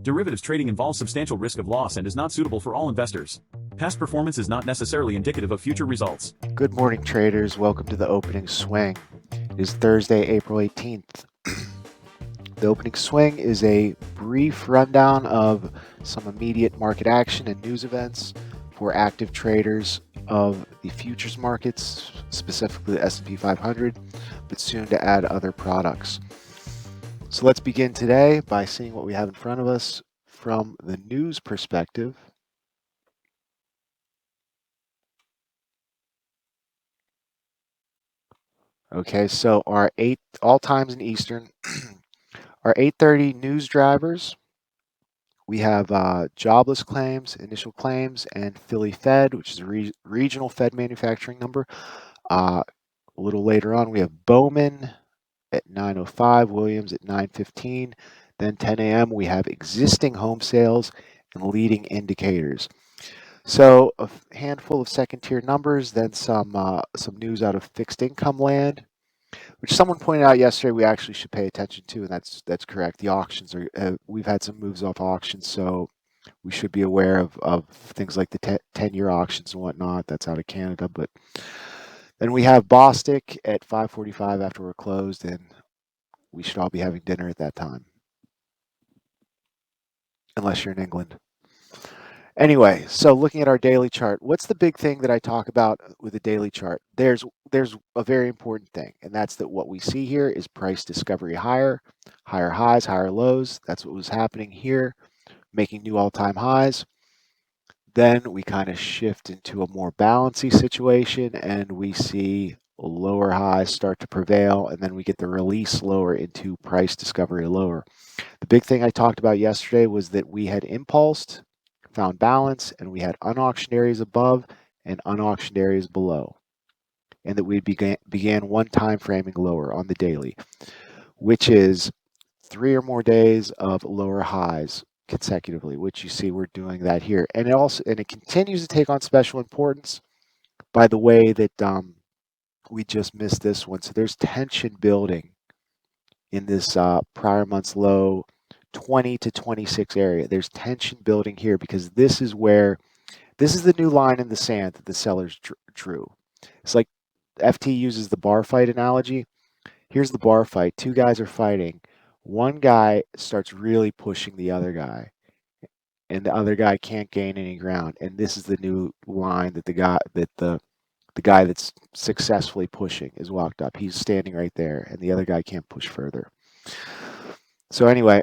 Derivatives trading involves substantial risk of loss and is not suitable for all investors. Past performance is not necessarily indicative of future results. Good morning, traders. Welcome to the opening swing. It is Thursday, April 18th. The opening swing is a brief rundown of some immediate market action and news events for active traders of the futures markets, specifically the S&P 500, but soon to add other products. So let's begin today by seeing what we have in front of us from the news perspective. Okay, so our all times in Eastern, our 8:30 news drivers. We have jobless claims, initial claims, and Philly Fed, which is a regional Fed manufacturing number. A little later on, we have Bowman at 9:05, Williams at 9:15. Then 10 a.m., we have existing home sales and leading indicators. So a handful of second-tier numbers, then some news out of fixed income land, which someone pointed out yesterday we actually should pay attention to, and that's correct. The auctions are we've had some moves off auctions, so we should be aware of things like the 10-year auctions and whatnot. That's out of Canada. But then we have Bostic at 5:45 after we're closed, and we should all be having dinner at that time, unless you're in England. Anyway, so looking at our daily chart, what's the big thing that I talk about with the daily chart? There's a very important thing, and that's that what we see here is price discovery higher highs, higher lows. That's what was happening here, making new all-time highs. Then we kind of shift into a more balancey situation, and we see lower highs start to prevail, and then we get the release lower into price discovery lower. The big thing I talked about yesterday was that we had impulsed, found balance, and we had unauctioned areas above and unauctioned areas below, and that we began one time framing lower on the daily, which is 3 or more days of lower highs consecutively, which you see we're doing that here. And it continues to take on special importance by the way that we just missed this one. So there's tension building in this prior month's low 20 to 26 area. There's tension building here because this is the new line in the sand that the sellers drew. It's like FT uses the bar fight analogy. Here's the bar fight. Two guys are fighting. One guy starts really pushing the other guy, and the other guy can't gain any ground. And this is the new line that the guy that's successfully pushing is walked up. He's standing right there, and the other guy can't push further. So anyway,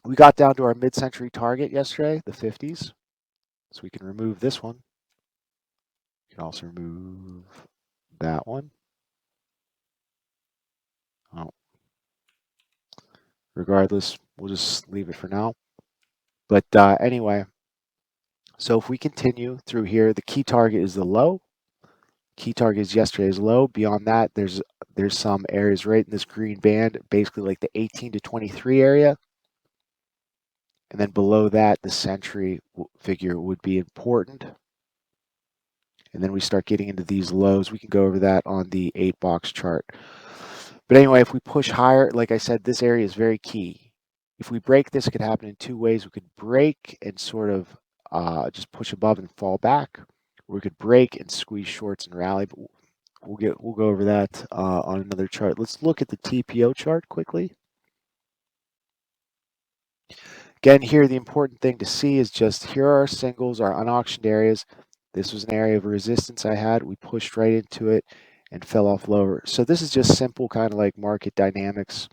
we got down to our mid-century target yesterday, the 50s. So we can remove this one. We can also remove that one. Oh. Regardless, we'll just leave it for now. But anyway, so if we continue through here, the key target is the low. Key target is yesterday's low. Beyond that, there's some areas right in this green band, basically like the 18 to 23 area. And then below that, the century figure would be important. And then we start getting into these lows. We can go over that on the 8-box chart. But anyway, if we push higher, like I said, this area is very key. If we break this, it could happen in two ways. We could break and sort of just push above and fall back. Or we could break and squeeze shorts and rally. But we'll go over that on another chart. Let's look at the TPO chart quickly. Again, here the important thing to see is just here are our singles, our unauctioned areas. This was an area of resistance I had. We pushed right into it and fell off lower. So this is just simple kind of like market dynamics.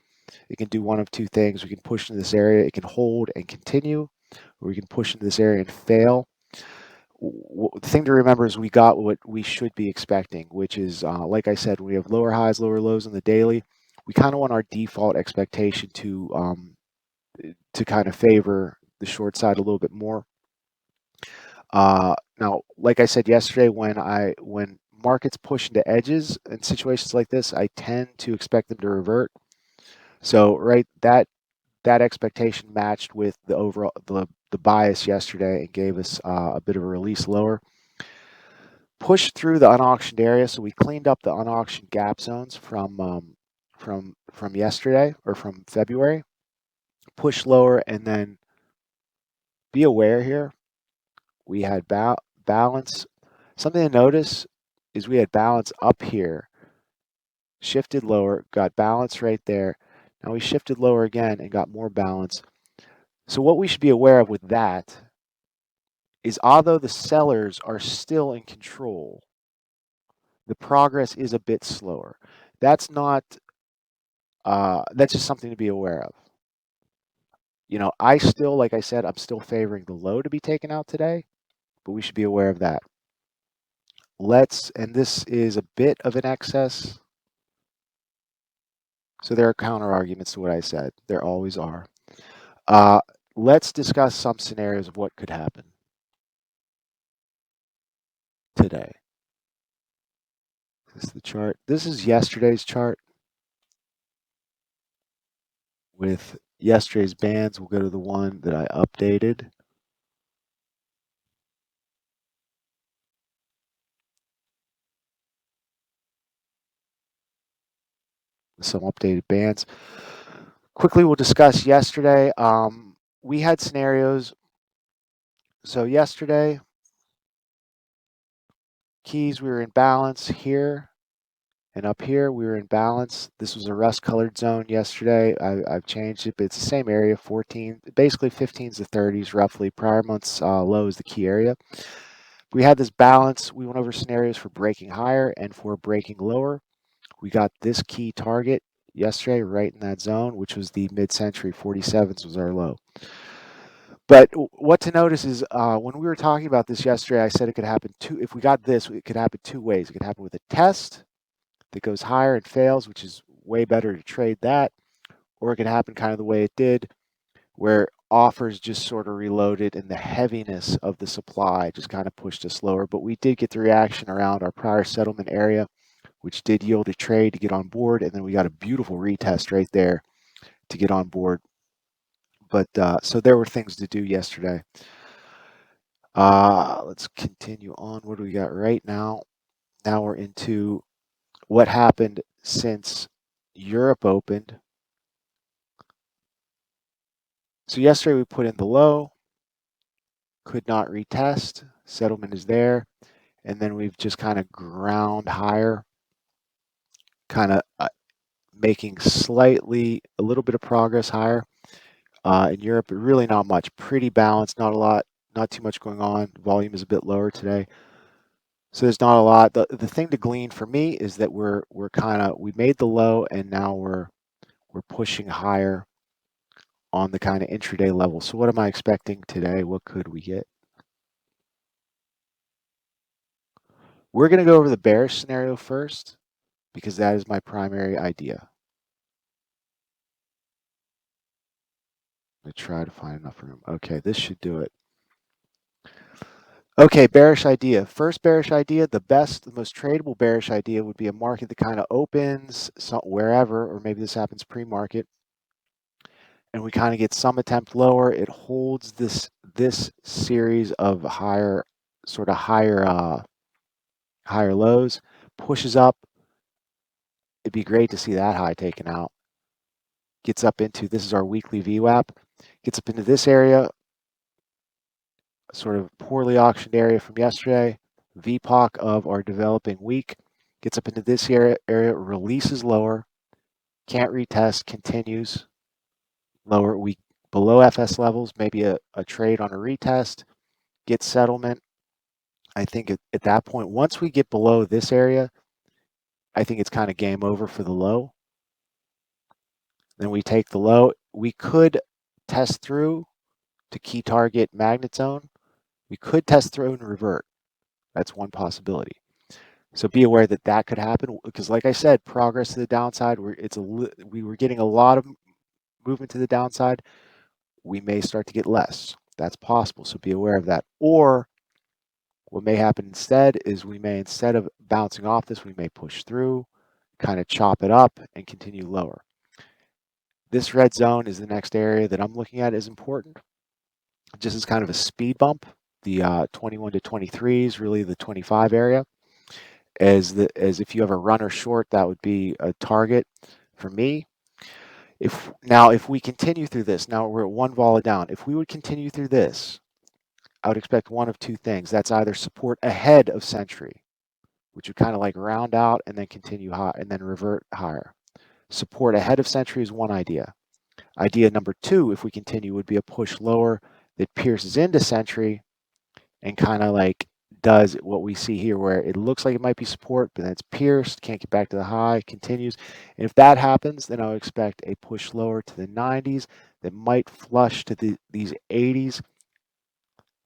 It can do one of two things. We can push into this area, it can hold and continue, or we can push into this area and fail. The thing to remember is we got what we should be expecting, which is, like I said, we have lower highs, lower lows on the daily. We kind of want our default expectation to kind of favor the short side a little bit more. Now, like I said yesterday, when markets push into edges in situations like this, I tend to expect them to revert. So right, that expectation matched with the overall the bias yesterday and gave us a bit of a release lower. Pushed through the unauctioned area, so we cleaned up the unauctioned gap zones from yesterday or from February. Pushed lower and then be aware here. We had balance. Something to notice is we had balance up here, shifted lower, got balance right there. Now we shifted lower again and got more balance. So what we should be aware of with that is although the sellers are still in control, the progress is a bit slower. That's not, that's just something to be aware of. You know, I still, like I said, I'm still favoring the low to be taken out today, but we should be aware of that. And this is a bit of an excess. So there are counter arguments to what I said. There always are. Let's discuss some scenarios of what could happen today. This is the chart. This is yesterday's chart with yesterday's bands. We'll go to the one that I updated. Some updated bands. Quickly, we'll discuss yesterday. We had scenarios. So yesterday, keys, we were in balance here. And up here, we were in balance. This was a rust-colored zone yesterday. I've changed it, but it's the same area, 14, basically 15s to 30s, roughly. Prior month's low is the key area. We had this balance. We went over scenarios for breaking higher and for breaking lower. We got this key target yesterday right in that zone, which was the mid-century 47s was our low. But what to notice is when we were talking about this yesterday, I said it could happen if we got this, it could happen two ways. It could happen with a test that goes higher and fails, which is way better to trade that, or it could happen kind of the way it did, where offers just sort of reloaded and the heaviness of the supply just kind of pushed us lower. But we did get the reaction around our prior settlement area, which did yield a trade to get on board, and then we got a beautiful retest right there to get on board. But so there were things to do yesterday. Let's continue on. What do we got right now? Now we're into what happened since Europe opened. So yesterday we put in the low, could not retest, settlement is there, and then we've just kind of ground higher, kind of making a little bit of progress higher. In Europe, really not much, pretty balanced, not a lot, not too much going on. Volume is a bit lower today. So there's not a lot. The thing to glean for me is that we made the low and now we're pushing higher on the kind of intraday level. So what am I expecting today? What could we get? We're going to go over the bearish scenario first because that is my primary idea. I'm going to try to find enough room. Okay, this should do it. Okay, bearish idea. First bearish idea, the most tradable bearish idea would be a market that kind of opens wherever, or maybe this happens pre-market, and we kind of get some attempt lower. It holds this series of higher lows, pushes up. It'd be great to see that high taken out. Gets up into, this is our weekly VWAP, gets up into this area, sort of poorly auctioned area from yesterday, VPOC of our developing week, gets up into this area, releases lower, can't retest, continues lower, below FS levels, maybe a trade on a retest, get settlement. I think at that point, once we get below this area, I think it's kind of game over for the low. Then we take the low. We could test through to key target magnet zone. We could test through and revert. That's one possibility. So be aware that that could happen because, like I said, progress to the downside. We were getting a lot of movement to the downside. We may start to get less. That's possible. So be aware of that. Or what may happen instead is instead of bouncing off this, we may push through, kind of chop it up, and continue lower. This red zone is the next area that I'm looking at is important. Just as kind of a speed bump. The 21 to 23 is really the 25 area. As if you have a runner short, that would be a target for me. If we continue through this, now we're at one vol down. If we would continue through this, I would expect one of two things. That's either support ahead of Century, which would kind of like round out and then continue high and then revert higher. Support ahead of Century is one idea. Idea number two, if we continue, would be a push lower that pierces into Century and kind of like does what we see here, where it looks like it might be support, but then it's pierced, can't get back to the high, continues. And if that happens, then I would expect a push lower to the 90s that might flush to these 80s,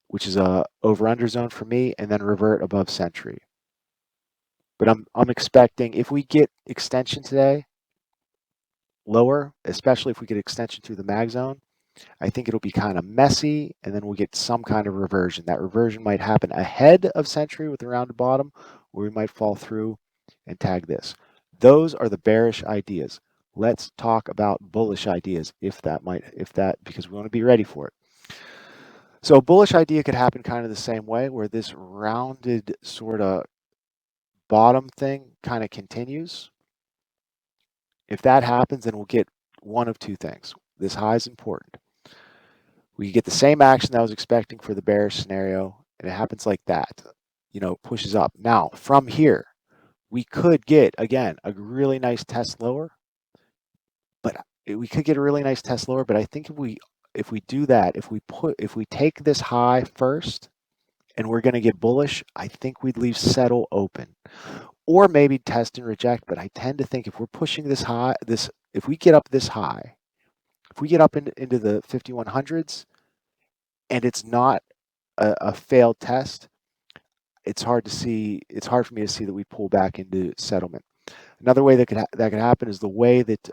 which is a over-under zone for me, and then revert above Century. But I'm expecting, if we get extension today, lower, especially if we get extension through the mag zone, I think it'll be kind of messy, and then we'll get some kind of reversion. That reversion might happen ahead of Century with a rounded bottom, or we might fall through and tag this. Those are the bearish ideas. Let's talk about bullish ideas, because we want to be ready for it. So a bullish idea could happen kind of the same way, where this rounded sort of bottom thing kind of continues. If that happens, then we'll get one of two things. This high is important. We get the same action that I was expecting for the bearish scenario, and it happens like that. Pushes up. Now, from here, we could get, again, a really nice test lower, but we could get a really nice test lower, but I think if we do that, if we take this high first and we're going to get bullish, I think we'd leave settle open. Or maybe test and reject, but I tend to think if we're pushing this high, if we get up this high, if we get up into the 5100s and it's not a failed test, it's hard for me to see that we pull back into settlement. Another way that could happen is the way that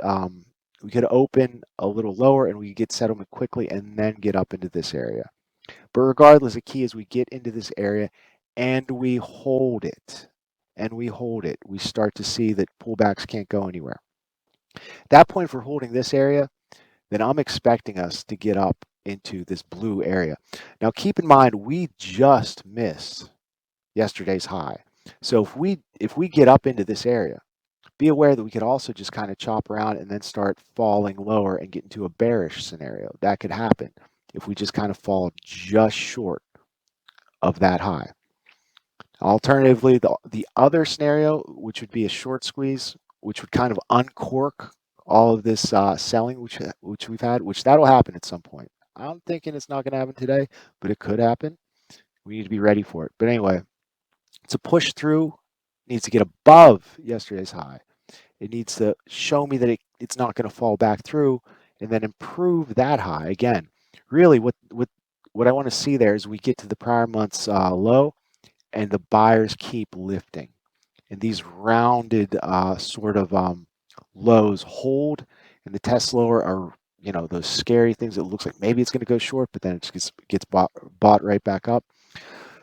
we could open a little lower and we get settlement quickly and then get up into this area. But regardless, the key is we get into this area and we hold it. We start to see that pullbacks can't go anywhere. At that point, if we're holding this area, then I'm expecting us to get up into this blue area. Now, keep in mind, we just missed yesterday's high. So if we get up into this area, be aware that we could also just kind of chop around and then start falling lower and get into a bearish scenario. That could happen if we just kind of fall just short of that high. Alternatively, the other scenario, which would be a short squeeze, which would kind of uncork all of this selling which we've had, which that'll happen at some point. I'm thinking it's not going to happen today, but it could happen. We need to be ready for it. But anyway, it's a push through, needs to get above yesterday's high. It needs to show me that it's not going to fall back through and then improve that high. Again, really what I want to see there is we get to the prior month's low and the buyers keep lifting. And these rounded sort of lows hold, and the test lower are, those scary things that looks like maybe it's going to go short, but then it just gets bought right back up.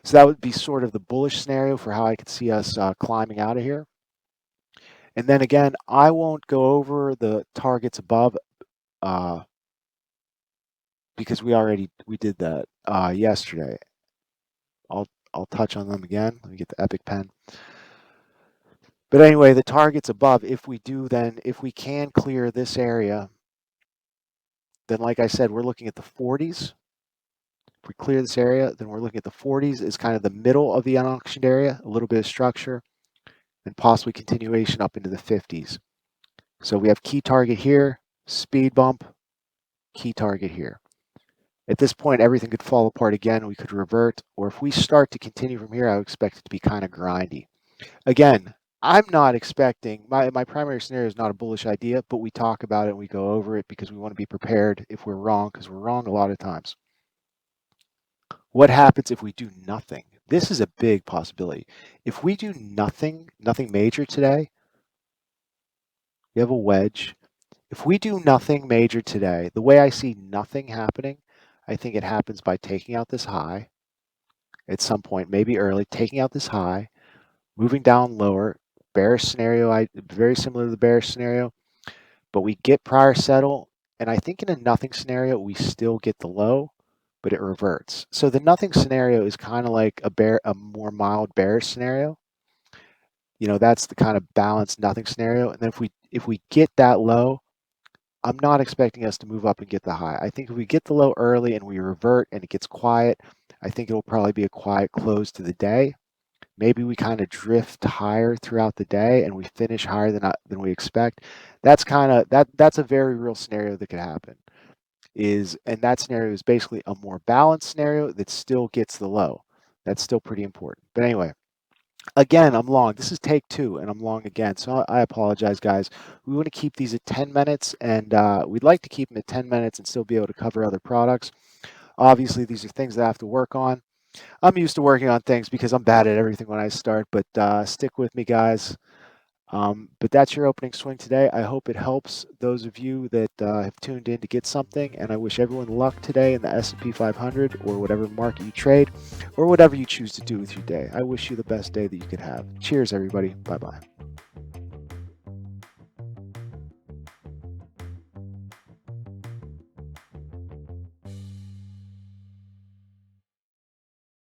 So that would be sort of the bullish scenario for how I could see us climbing out of here. And then again, I won't go over the targets above because we did that yesterday. I'll touch on them again. Let me get the Epic pen. But anyway, the targets above, if we can clear this area, then like I said, we're looking at the 40s. If we clear this area, then we're looking at the 40s as kind of the middle of the unauctioned area, a little bit of structure, and possibly continuation up into the 50s. So we have key target here, speed bump, key target here. At this point, everything could fall apart again. We could revert, or if we start to continue from here, I would expect it to be kind of grindy. Again, I'm not expecting, my primary scenario is not a bullish idea, but we talk about it and we go over it because we want to be prepared if we're wrong, because we're wrong a lot of times. What happens if we do nothing? This is a big possibility. If we do nothing major today, we have a wedge. If we do nothing major today, the way I see nothing happening, I think it happens by taking out this high at some point, maybe early, taking out this high, moving down lower. Bearish scenario, very similar to the bearish scenario, but we get prior settle, and I think in a nothing scenario, we still get the low, but it reverts. So the nothing scenario is kind of like a more mild bearish scenario. That's the kind of balanced nothing scenario. And then if we get that low, I'm not expecting us to move up and get the high. I think if we get the low early and we revert and it gets quiet, I think it'll probably be a quiet close to the day. Maybe we kind of drift higher throughout the day and we finish higher than we expect. That's a very real scenario that could happen. And that scenario is basically a more balanced scenario that still gets the low. That's still pretty important. But anyway, again, I'm long. This is take 2, and I'm long again. So I apologize, guys. We want to keep these at 10 minutes, and we'd like to keep them at 10 minutes and still be able to cover other products. Obviously, these are things that I have to work on. I'm used to working on things because I'm bad at everything when I start, but stick with me, guys. But that's your opening swing today. I hope it helps those of you that have tuned in to get something, and I wish everyone luck today in the S&P 500 or whatever market you trade or whatever you choose to do with your day. I wish you the best day that you could have. Cheers, everybody. Bye-bye.